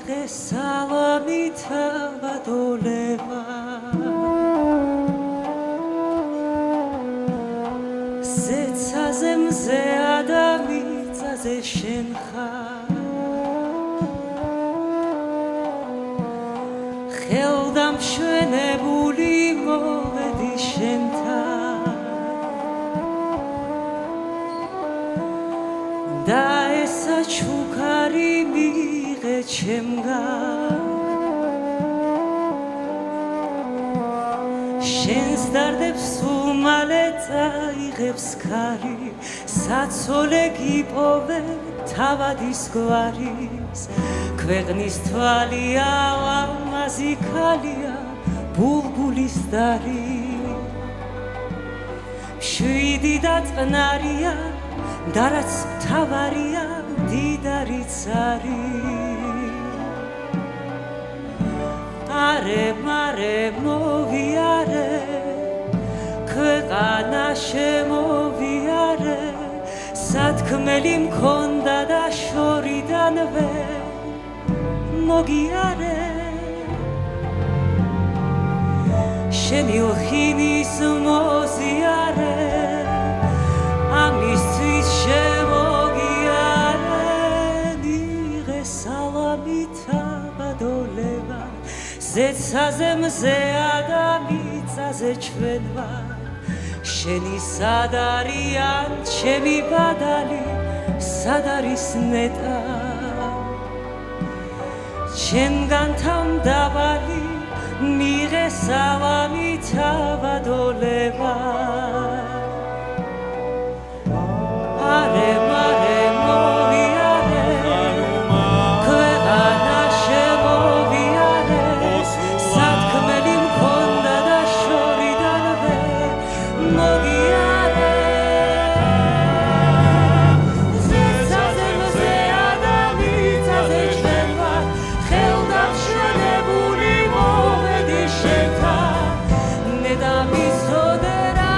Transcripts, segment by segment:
სალამით ავადოლება ზეცაზე მზე ადამიწაზე შენ ხარ ხელდამშვენებული მოვედი შენთან და ესა ჩუქარი მიღე ჩემგან შენს დარდებს სულ მალე წაიღებს ქარი საცოლე გიპოვე თავადის გვარის ქვეყნის თვალია ლამაზი ქალია ბულბულის დარი მშვიდი და წყნარია და რაც მთავარია მდიდარიც არის არე მოვიარე ქვეყანა შემოვიარე სათქმელი მქონდა და შორიდანვე მოგიარე შენი ლხინის მოზიარე ამისთვის შემოგიარე მიღე სალამით ავადოლება ზეცაზე მზე ადამიწაზე ჩვენ ვარ შენი სად არიან ჩემი ბადალი სად არის ნეტა ჩემგან თავდაბალი მიღე სალამით ავადოლება არე მოვიარე ქვეყანა შემოვიარე სათქმელი მქონდა და შორიდანვე მოგიარე ზეცაზე მზე ადამიწაზე ჩვენ ვარ ხელდამშვენებული მოვედი შენთან ნედამისოდე რა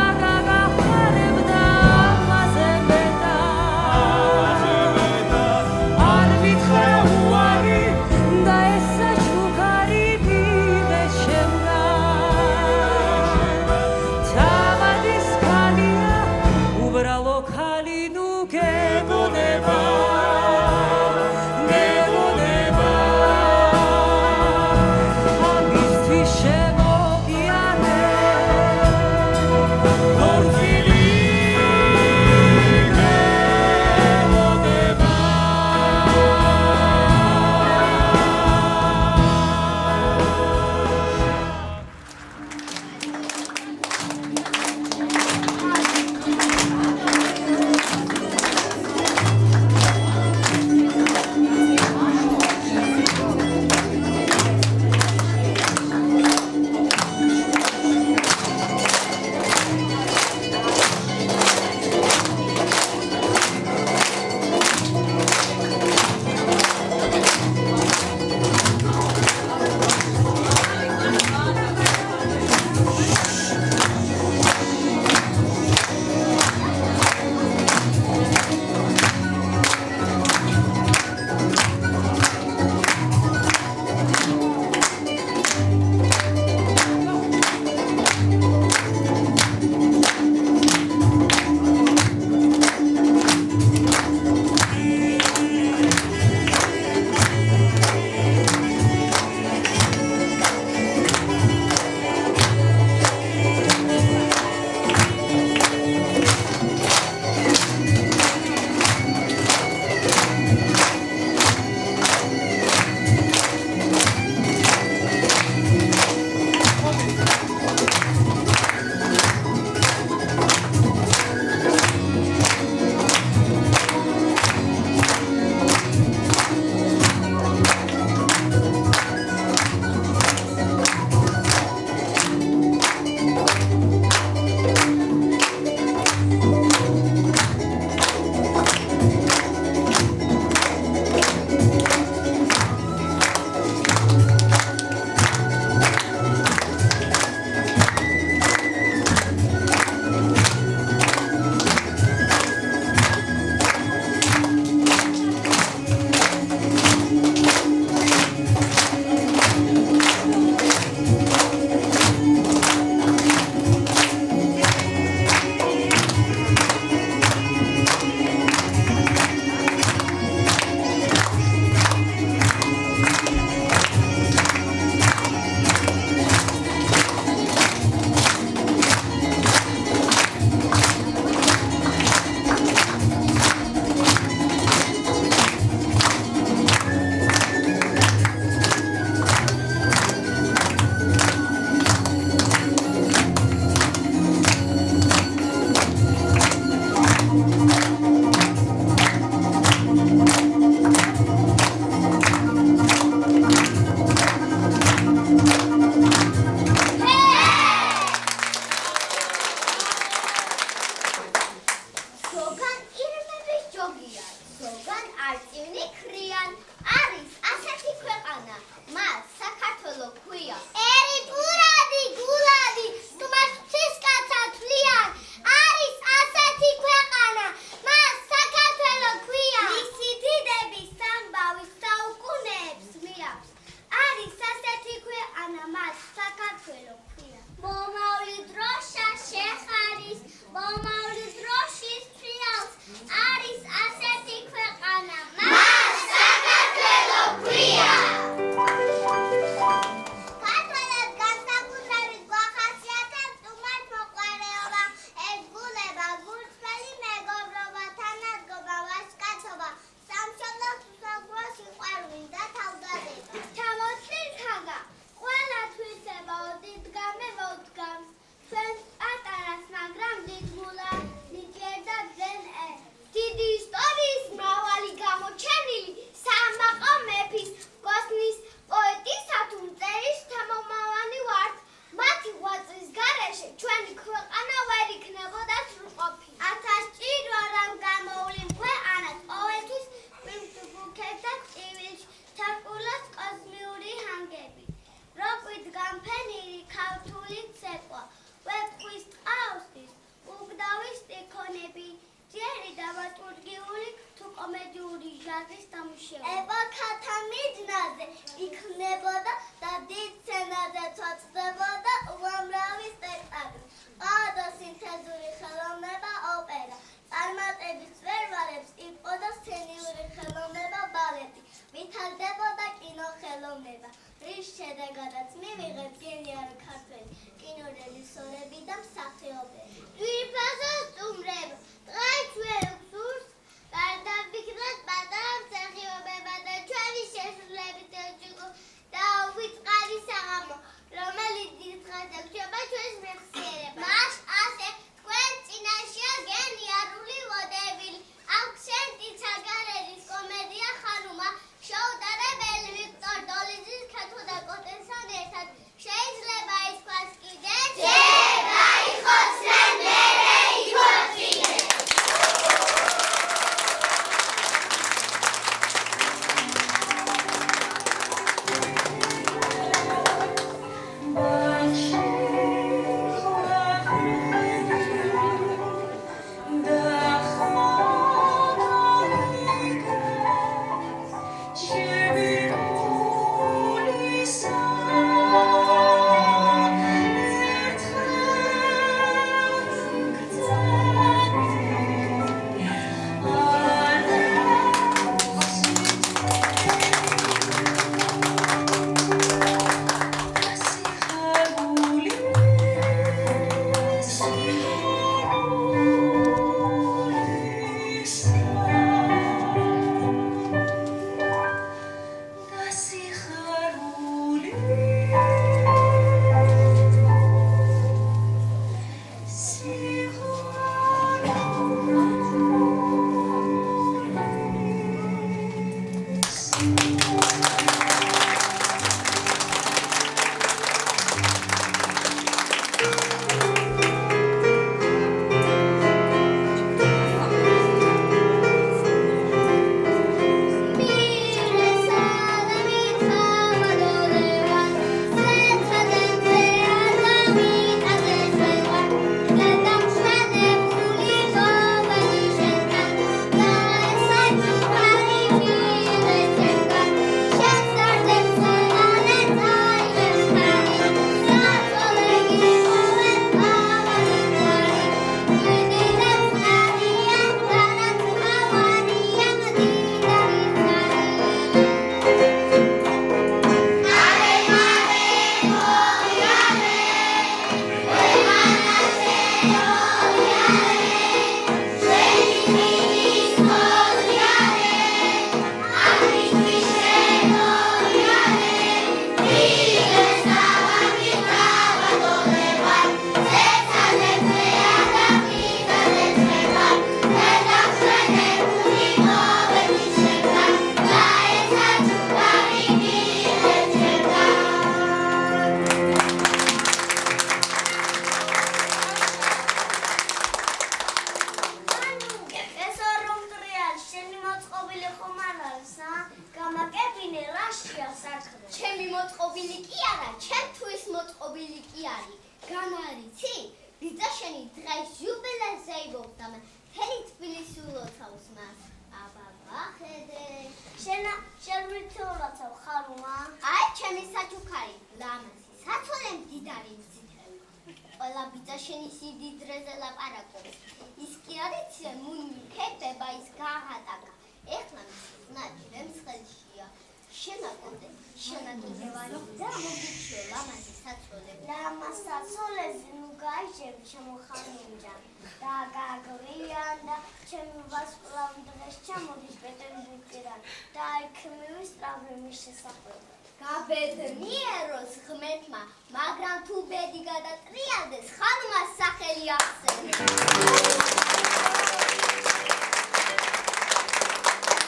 გაბედნიეროს ღმერთმა, მაგრამ თუ ბედი გადატრიალდეს, ხანმას სახელი ახსენე.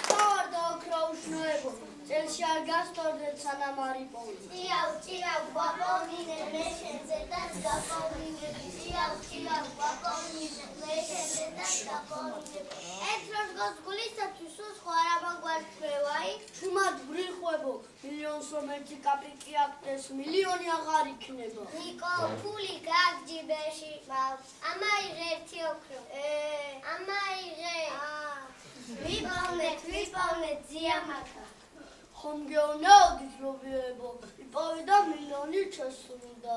თავარდა ოქრა უშნოებო, წელში არ გასწორდეთ სანამ არ იპოვეთ. ჭიავ, გვაპოვნინე, მე შენზე დაც გაპოვნინე. ჭიავ, გვაპოვნინე, მე შენზე დაც გაპოვნინე. ეს დროს გულისათვის უცხო არაბან გვარჩევაი. ჩუმად ბრიხვებო, მილიონს რომ ერთი კაპიკი აქდეს, მილიონი აღარ იქნება. ნიკო, ფული გაგჯიბეში ყავს. ამაიღე ერთი ოქრო. ამაიღე. ვიპოვნეთ, ძიამაკა. ხომ გეუნეოდით რობიებო, იპოვე და მილიონი ჩასრულდა.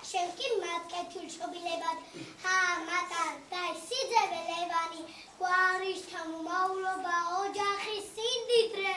შენ კი მატკეთილ შობილებად მატარ და სიძევე ლევანი გვარიშთა მომავლობა ოჯახის სიმდიდრე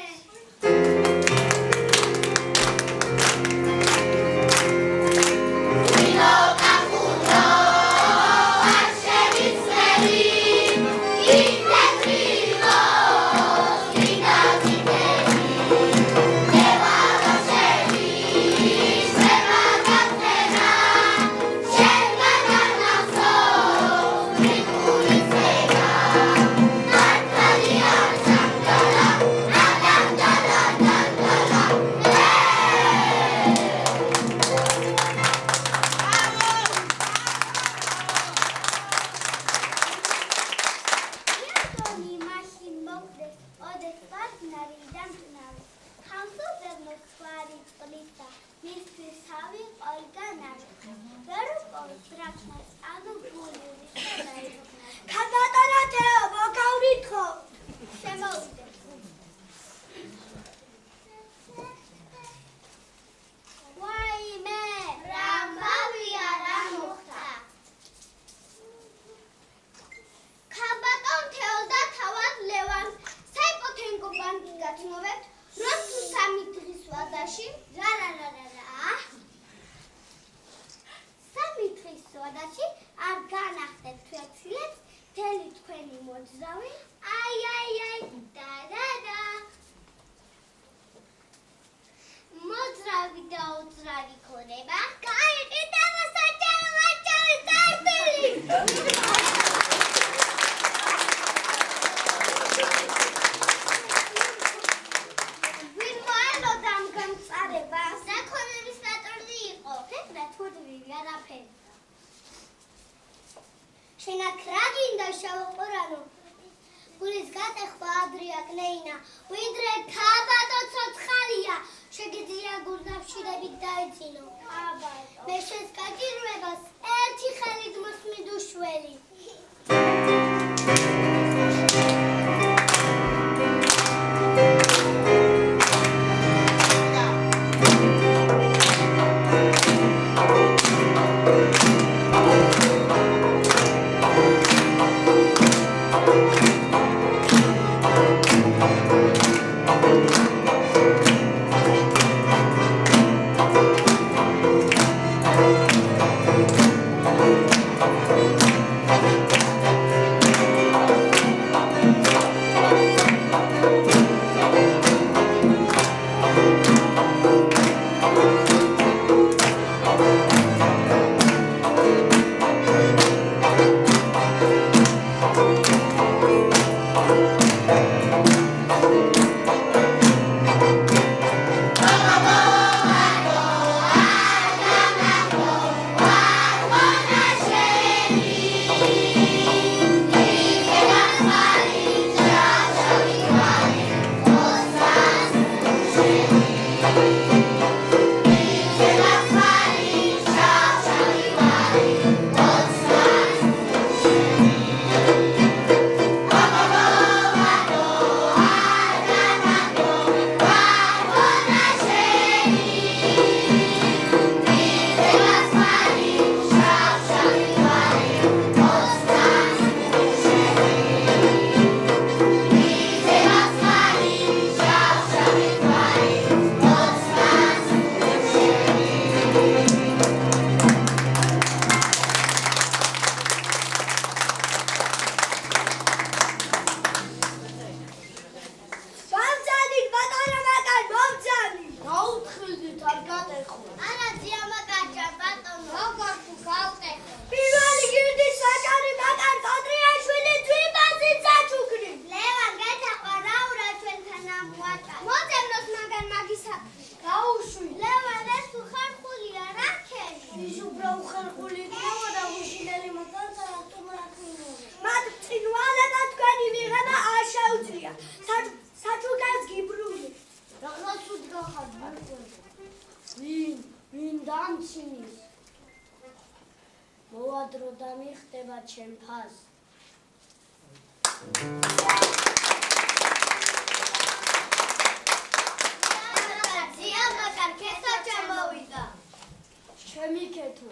მოადრო და მიხდება ჩემ ფას ჩემი კეთო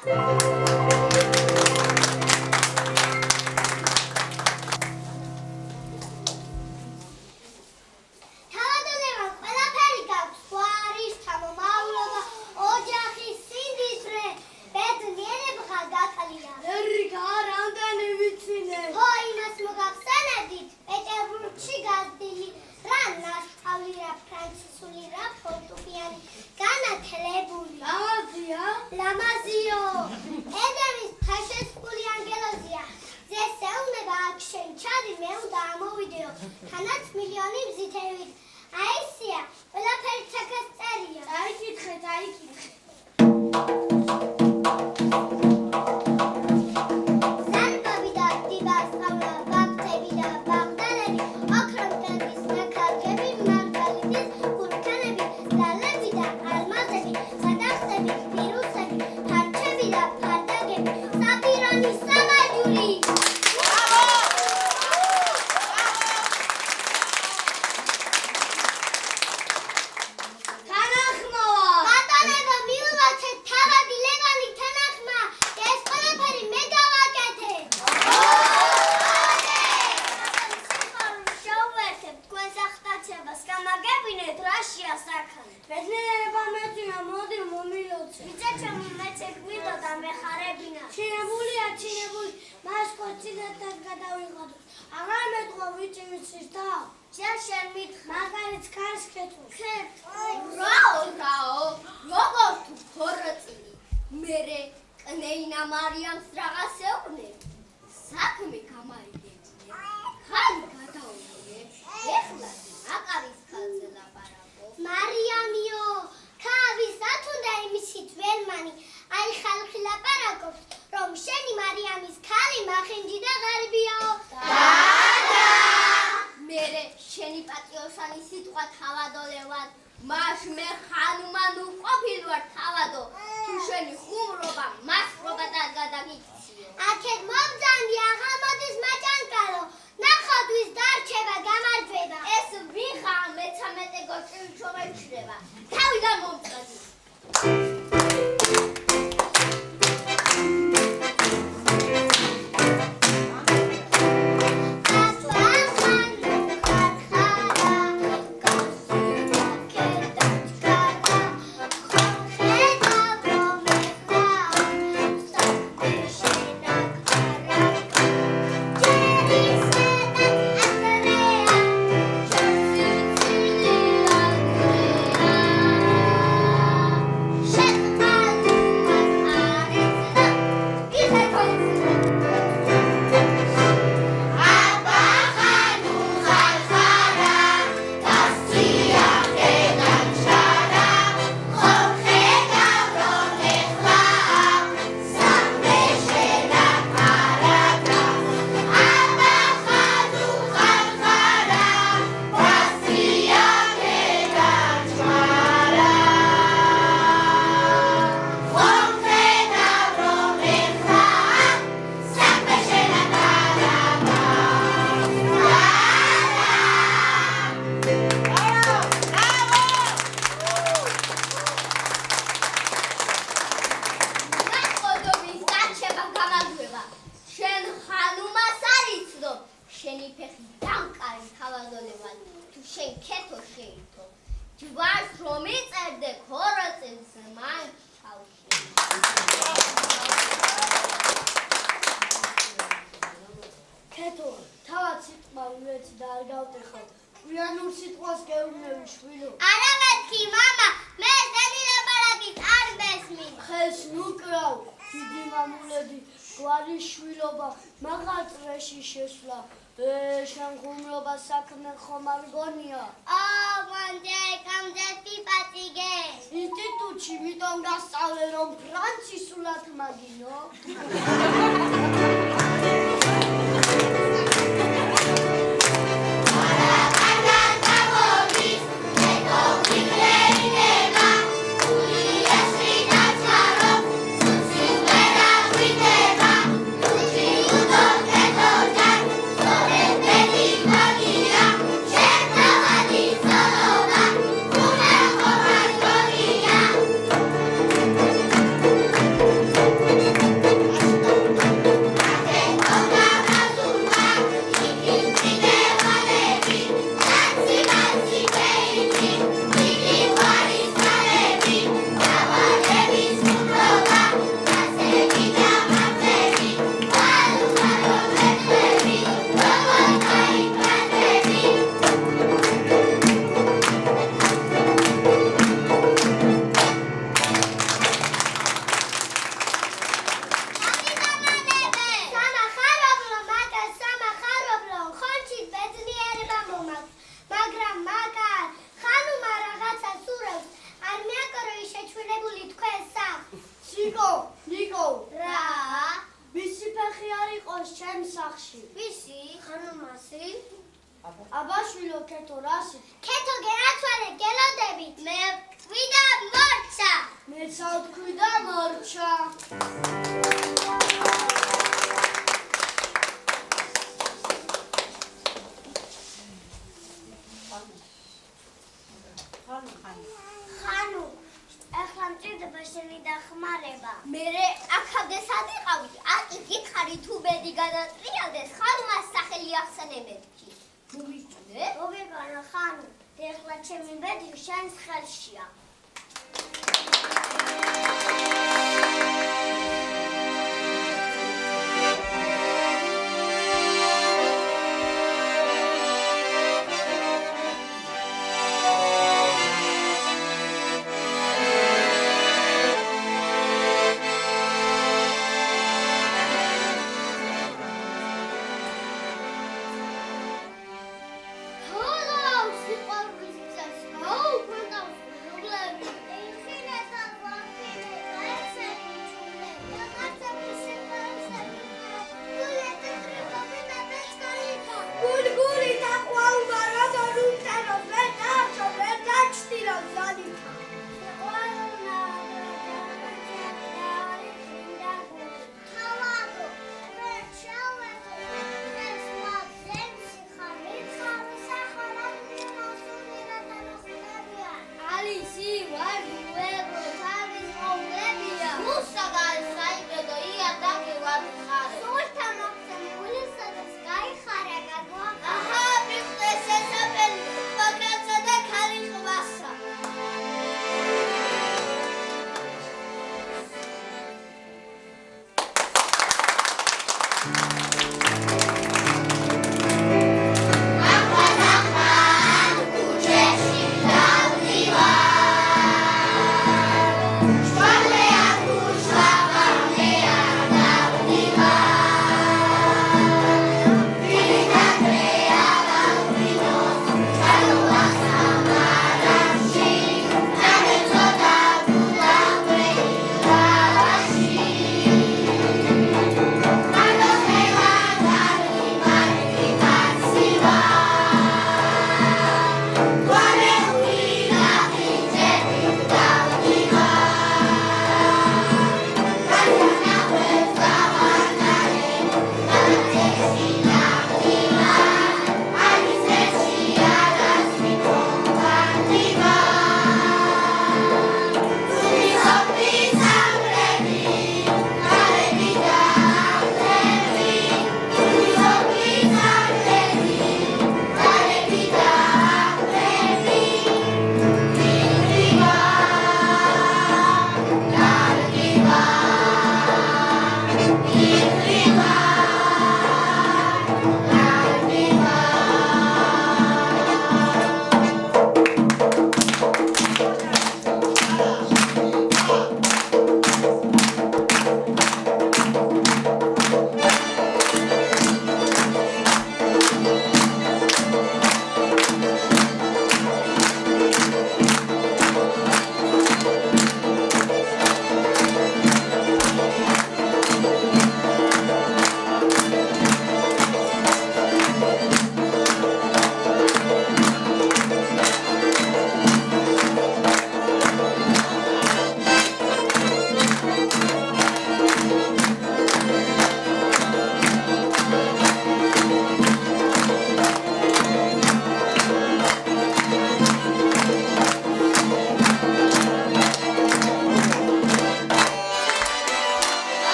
თავადონებამ ყველაფერი გაქვს, გვარის, თავმომავლობა, ოჯახი, სინდისრე, ბედნიერება გაყლია. ერიკა, რამდენი ვიცინე? ხო, იმას მოგახსენებდით, პეტერბურგში გაზრდილი რა ნასწავლი, რა ფრანცისული, რა ფორტუპიანი, განათლებული. ლამაზია? ლამაზიო! ედემის ფაშესკული ანგელოზია. ძეს ეუბნება აქ შენ ჩადი, მე უნდა ამოვიდეო. თანაც მილიონი მზითებით. აისია, ყველაფერი ჩაკასწერია. დაიკითხე. ზარბები და დიბასყავლა, ბაფთები და ბაღდანები, ოქრომტების ნაქარგები, მარგალიტის ქურქანები, ლალები და ალმაზები, სადახსები, ვირუსები, ფარჩები და ფარდაგები, საფირონის სამაჯური. თანახმოა. ბატონებო, მივუვაცეთ თავადი ლევანი თანახმა და ეს ყველაფერი მე გავაკეთე. შევერთებ თქვენს ახტაცებას, გამაგებინეთ რაშია საქმე. ბედნიერება მეძინა, მოდი მომილოცე. ბიჭაჩემ მეც ეგვიდოდა მეხარებინა. ჩინებული, მას კოცინეთად გადავიღოთ. აღარ მეტყვა ვიჭი ვიცის და ჯერ შენ მითხრა. მაგარიც ქარს ქეთოს. რაო, როგორ თუ ქორწილი. მერე კნეინა მარიამს რაღაც ეუბნე. საქმე გამარიგებინე. ხალი გადაუღე. ეხლა აკარის ხალზე ლაპარაკო. მარიამიო, ქავისათ უნდა იმისით ვერმანი. აი ხალხი ლაპარაკობს, რომ შენი მარიამის ქალი მახინჯი და ღარიბიაო. მერე შენი პატიოსანი სიტყვა თავადოლევად. მას მე ხანუმან უყოფილ ვარ თავადო. თუ შენი ხუმრობა, მასრობა და გადაგიქციო. აქეთ მომძანდი ახალმოდის მაჭანკალო. ნახავთვის დარჩება გამარჯვება. ეს ვიხა მე-13 გოჭი ჩომეჩრება. თავიდან მომწადი. საქმე ხომ არ გონია? მანდე კამდეთი პატიგე. ინსტიტუტში მიტომ გასწავლე რომ ფრანცისულად მაგინო. Thank you. სი? აბაშვილო ქეთო რასი? ქეთო გერაცვალე გელოდებით. მე ვიდა მორჩა. მე საუთქვი და მორჩა. ხანუ ახლა მჭირდება შენი დახმარება. მე აქამდე სად იყავი? აკი გითხარი თუ ბედი გადატრიალდეს, ხანუ მას სახელი ახსენებებდი. მოვიჭრე? მოვიგანა ხანუ, ეხლა ჩემი ბედი შენს ხელშია.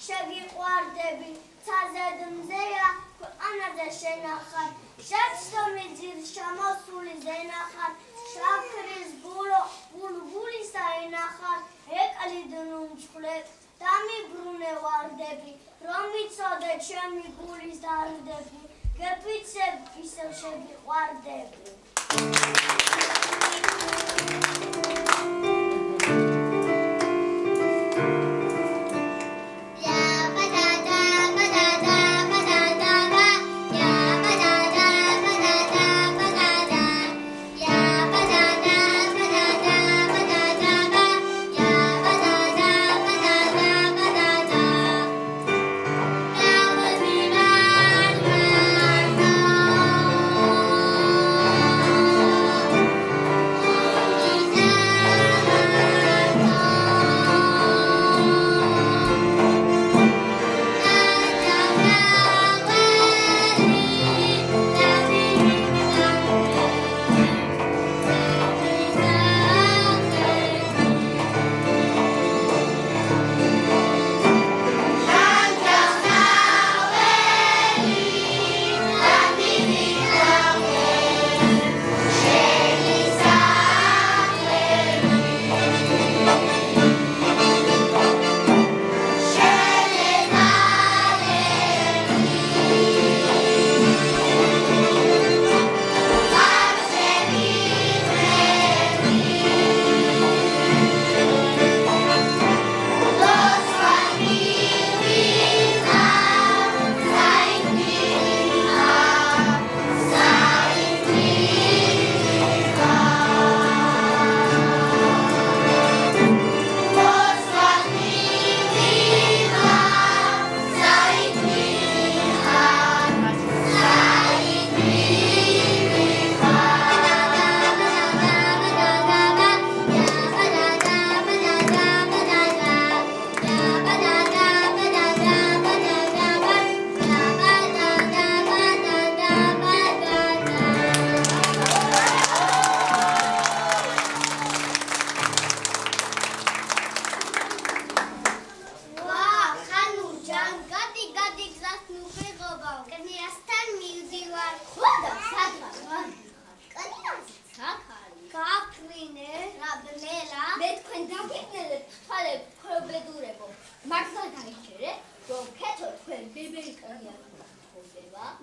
შეგიყვარდები ცაზედ მზეა ქვეყანაზე შენახარ შეცდომი ძირს შემოსული ზენახარ შაქრის ბულბულისა ენახარ ეკლიდ ნუმჩხლებს დამიბრუნე ვარდები რომ იცოდე ჩემი გულის დარდები გეფიცებ ისევ შეგიყვარდები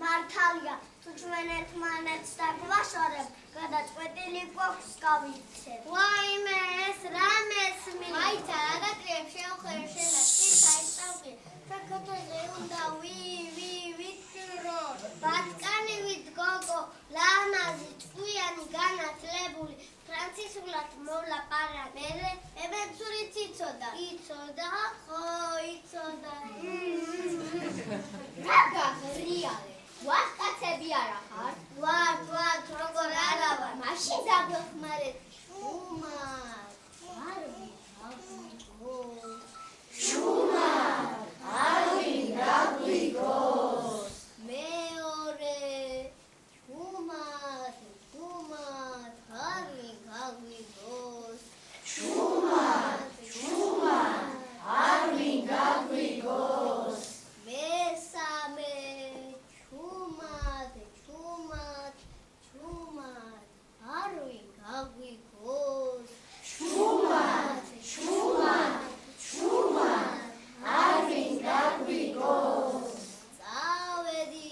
მართალია თუ ჩვენ ერთმანეთს დაგვაშორებ გადაწყვეტილი გვაქვს გავიქცეთ ვაიმე ეს რა მესმის აიცა რა გატრიებ შეუხერე შენას საერთოდ საკუთაზე უნდა ვიტრო ბატკანი ვით გოგო ლამაზი ჭკვიანი განათლებული ფრანცისულად მოლაპარაკე ებეცურიც იცოდა ხო იცოდა Raga, reale. What კაცები არა ხარ? ვარ, როგორ არა ვარ. მაშინ დაგვეხმარეთ. შუმად. არ ვიღო. შუმად. არ ვიღო. მეორე. შუმად. არ ვიღო. შუმად. არ ვიღო. მესამე. არ ვიღოს. შუმად. არ ვიღოს. წავედი.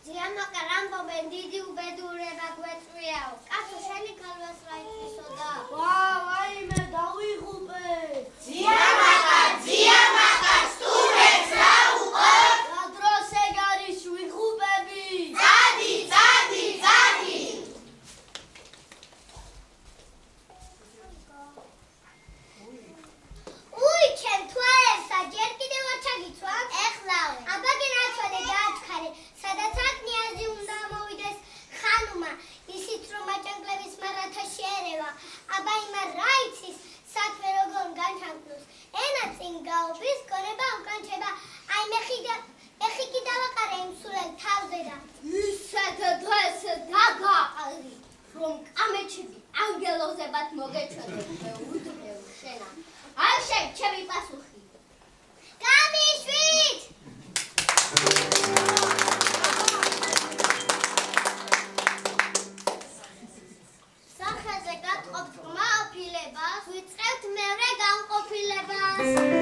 ძიამაკა რამბობენ დიდი უბედურება გვეწვიაო. კაცო შენი გალვას რა იცისოდა? ვაიმე დავიღუპე. ძიამაკა სტუმრებს რა უყო? რა დროს ეგ არის ვიღუპები? წადი. უი, ჩემ თვალებსა, ჯერ კიდევ აჩაგიცვა? ეხლავე. აბა გენაცვალე გააჩქარე, სადაც აქ ნიაზი უნდა მოვიდეს ხანუმა, ისიც რომ აჭანკლების მარათა შეერევა. აბა იმარ რა იცის, საქმე როგორ განჩანკლოს. ენა წინ გაობის, გონება უკანჩება. აი ეხი კი დავაყარე იმ სულელ თავზე და ისეთ დღეს დაგაყრი. რომ კამეჩები ანგელოზებად მოგეჩვენე უდრევ შენა. არ ჩემი პასუხი. გამიშვით! სახეზე გატყობთ ღრმა ოფილებას, ვიწყებთ მეორე განყოფილებას.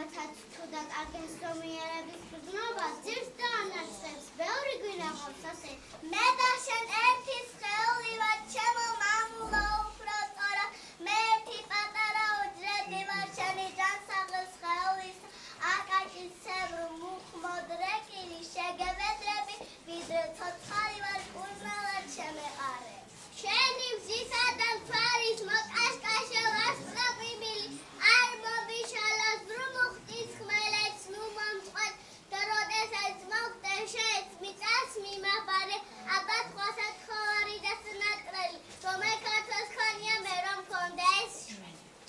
რომელთაც თუ და კარგეს რომიერების გზნობა ძირს და ანარჩებს ბევრი გვინაღავს ასე მე და შენ ერთი სხეული ვარ ჩემო მამულო უფრო სწორა მე ერთი პატარა უჯრედი ვარ შენი ჯანსაღი სხეულის აკაკისებრ მუხმოდრეკილი შეგებედრები ვიდრე ცოცხალი ვარ კურნალად შემეყარე შენი მზისა და მთვარის მოკაშკაშე ლასწრაფიბილი არ მომიშალას დრუმუხტის ხმელეც ნუ მომწყვალ და როდესაც მოგდე შეეც მიწას მიმაბარე აბა სხვასაც ხოვარი და სნატრელი რომ ეკაცოს ხონია მე რომ მქონდეს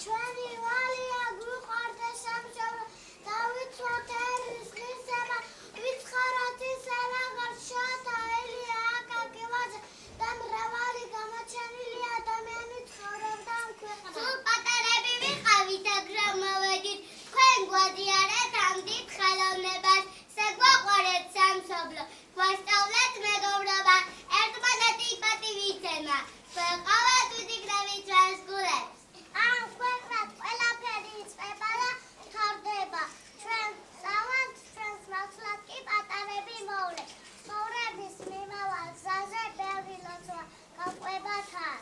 ჩვენი ვალია გვიყვარდა სამშობლო დავიცვათ ერის ღირსება ვიცხაროთ ისე რაღაც შოთა ელია აკაკი ვაჟა და მრავალი გამოჩენილი ადამიანი ცხოვრობდა ამ ქვეყანაში თუ პატარები ვიყავით აგრა მოვედით თქვენ გვადიარეთ ამდით ხელოვნებას საგვაყვარეთ სამშობლო გვასწავლეთ მეგობრობა ერთმანეთი პატივისცემა ვეყავათ ვიძიგნებით ჩვენს გულებს ამ ქვეყნად ყველაფერი იწყება და მთავრდება ჩვენ წავანთ ჩვენს მართლად კი პატარები მოვლეს ცხოვრების მიმავალ გზაზე ბევრი ლოცვა გაყვებათ არ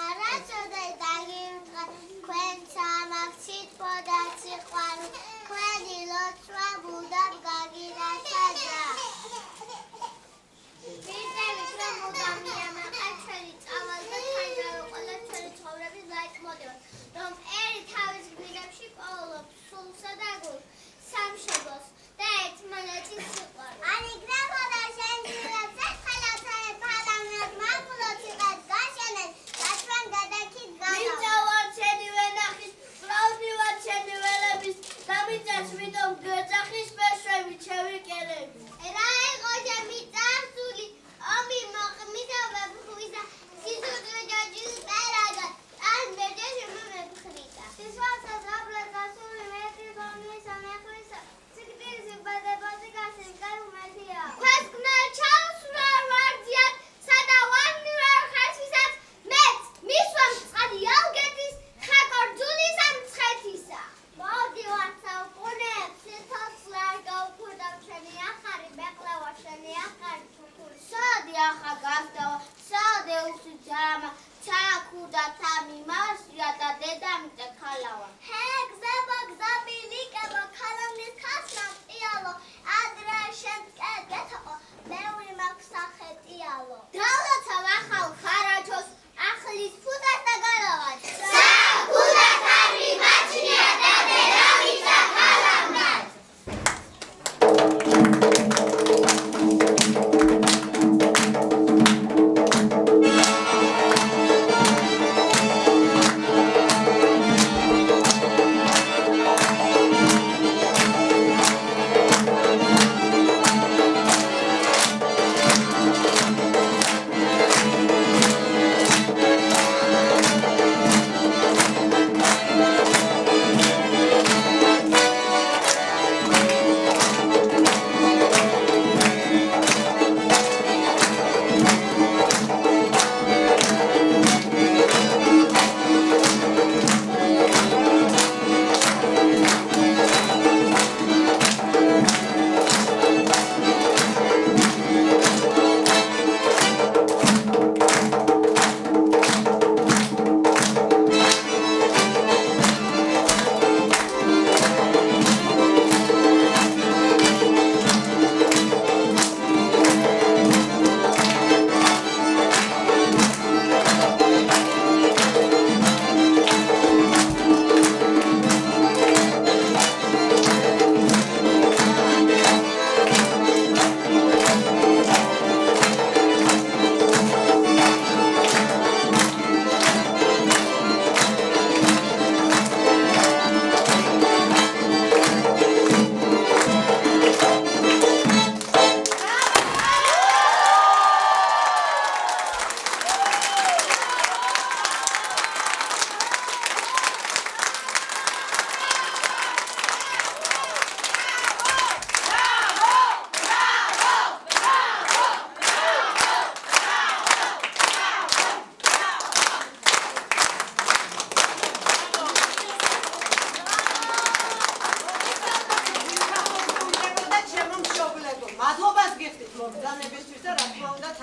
არასოდეს დაგიმტყა თქვენ სამაგცითბოდა სიყვარული თქვენი ლოცვა მუდამ გაგინათადა ვირდებით რომ მუდამ მიამაყა ჩვენი წავალ და თანჯავე ყველა ჩვენი ცხოვრების ლაიტმოტივად რომ ერი თავის გვირებში პოულობს სულსა და გულს სამშობლოს და ერთმანეთის სიყვარულს არ იგნებოდა შენ ძილებს ერთხელაც ფალავნად მამულოთ იყეთ გაშენეთ და ჩვენ გადაქით მინდა ვარ შენი ვენახის ბრალდი ვარ შენი ველების და მიწას ვიდომ გეძახის მეშვევი ჩემი კელები რა იყო ჩემი წარსული ომი მოყმიდა ვებხვისა სიზუსტე ჯაჯის პერაგა ან ბეჯე შემომებხვიდა სისვალსა ზაბლა გასული მეტი გონი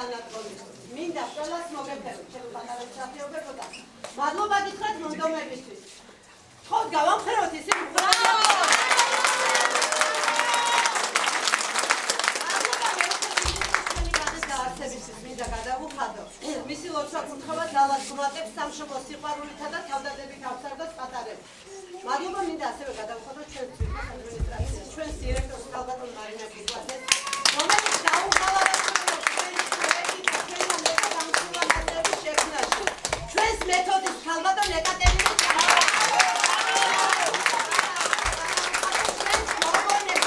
თანადგომისთვის. მინდა ყველას მოგეფეროთ, ჩემი პატარა მსახიობებო და მადლობა გითხრათ მონდომებისთვის. თქოს გავამხეროთ ისინი მინდა გადავუხადო. მისი ლოცვა კურთხევა ძალას გუმატებს სამშობლო სიყვარულითა და თავდადებით ავსარდოს პატარებს. მადლობა მინდა ასევე გადავუხადო ჩვენ თვითონ ადმინისტრაციას, ჩვენს დირექტორს ქალბატონ მარინა გიგვაძეს, რომელიც დაუხალა და ჩვენს მეთოდის ქალბატონ ეკატერინე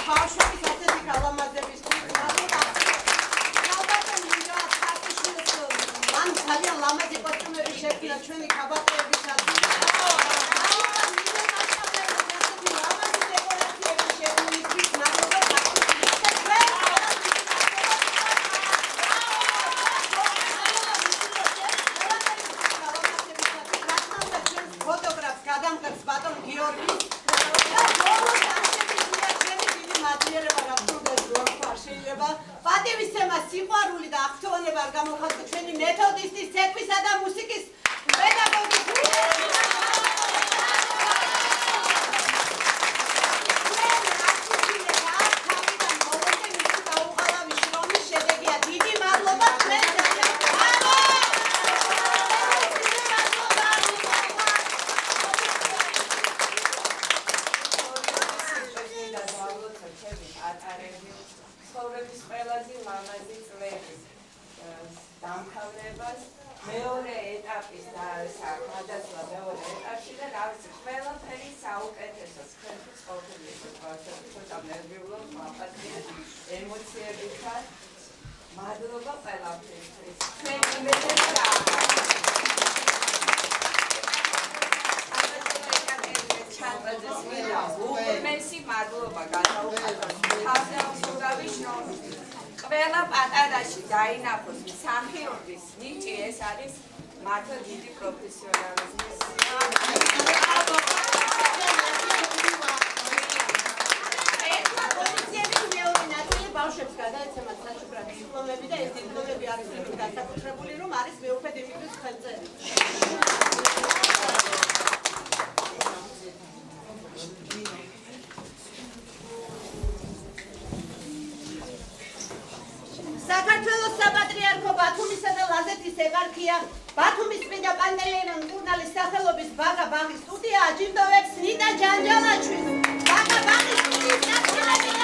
ბავშვების ასეთი გალამაზების ძალიან ლამაზი კოსტუმები შექმნა ჩვენი ქაბატეების ადგილზე. ფოტოგრაფს გადამკრს ბატონ გიორგის და ბოლოს აღშენებულია ჩვენი დიდი მადლიერება რა თუნდაც რომ შეიძლება პატივისცემა სიყვარული და აღფრთოვანება არ გამოხატო ჩვენი მეთოდისტის ცეკვისა და მუსიკის პედაგოგის ცხოვრების ყველაზე ლამაზი წლების დამთავრებას მეორე ეტაპის გადასვლა მეორე ეტაპში და რავი ყველაფერი საუკეთესო ხელს ყოფილი ბავშვები ცოტა ნერვიულად მაპატიეთ ემოციებითა მადლობა ყველაფერისთვის ჩვენი მეთოდა უმეტესი მადლობა გადაუხადოთ თავდამსხმელის ყველა პატარაში დაინახოს მსახიობის ნიჭი ეს არის მართლა დიდი პროფესიონალიზმის ბავშვებს გადაეცემათ საჩუქრად დიპლომები და ეს დიპლომები არის განსაკუთრებული რომ არის მეუფე დიმიტრის ხელწერი. საქართველოს საპატრიარქო ბათუმისა და ლაზეთის ეპარქია ბათუმის წმინდა პანტელეიმონ მკურნალის სახელობის ბაღა ბაღის სტუდია აჯილდოვებს ნიტა ჯანჯალაჩვის ბაღა ბაღის სტუდიის ნაწილები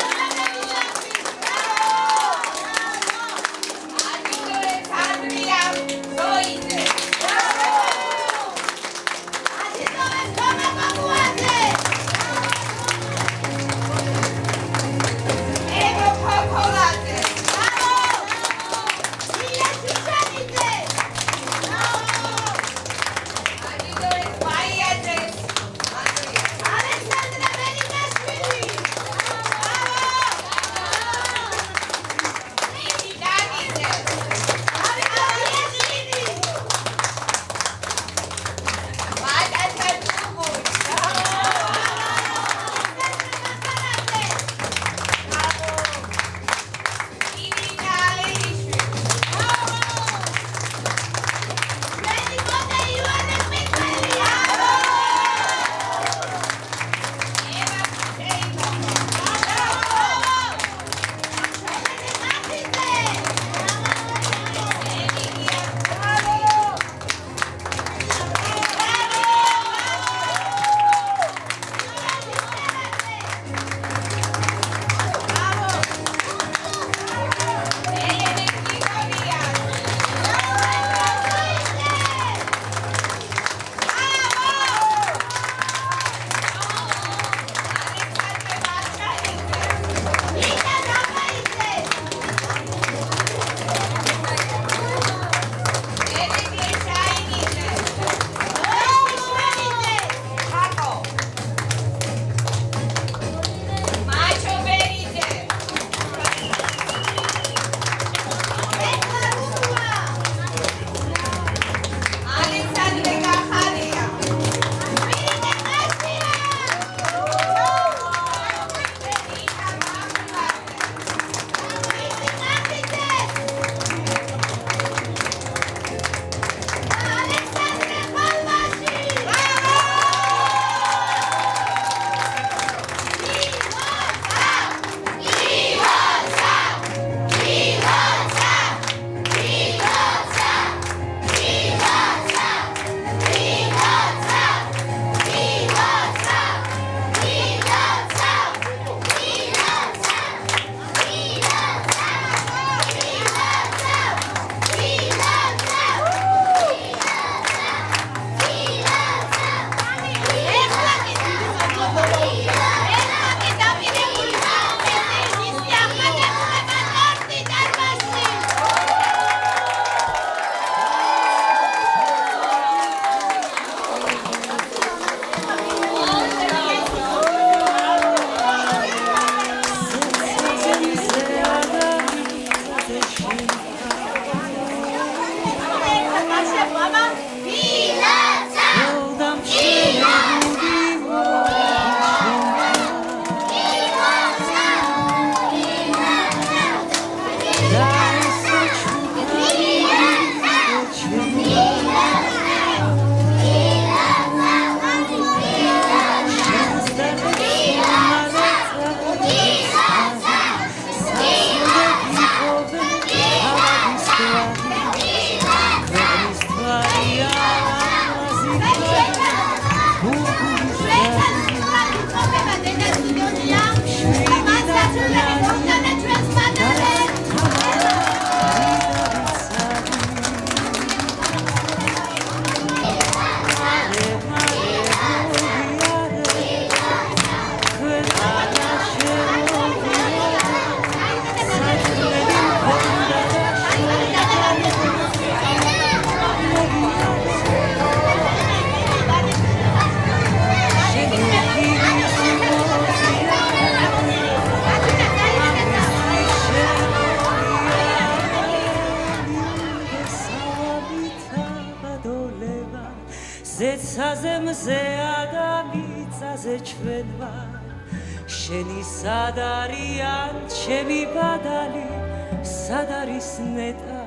Alexandra მიწაზე მზეა და მიწაზე ჩვენ ვარ შენი სად არიან ჩემი ბადალი სად არის ნეტა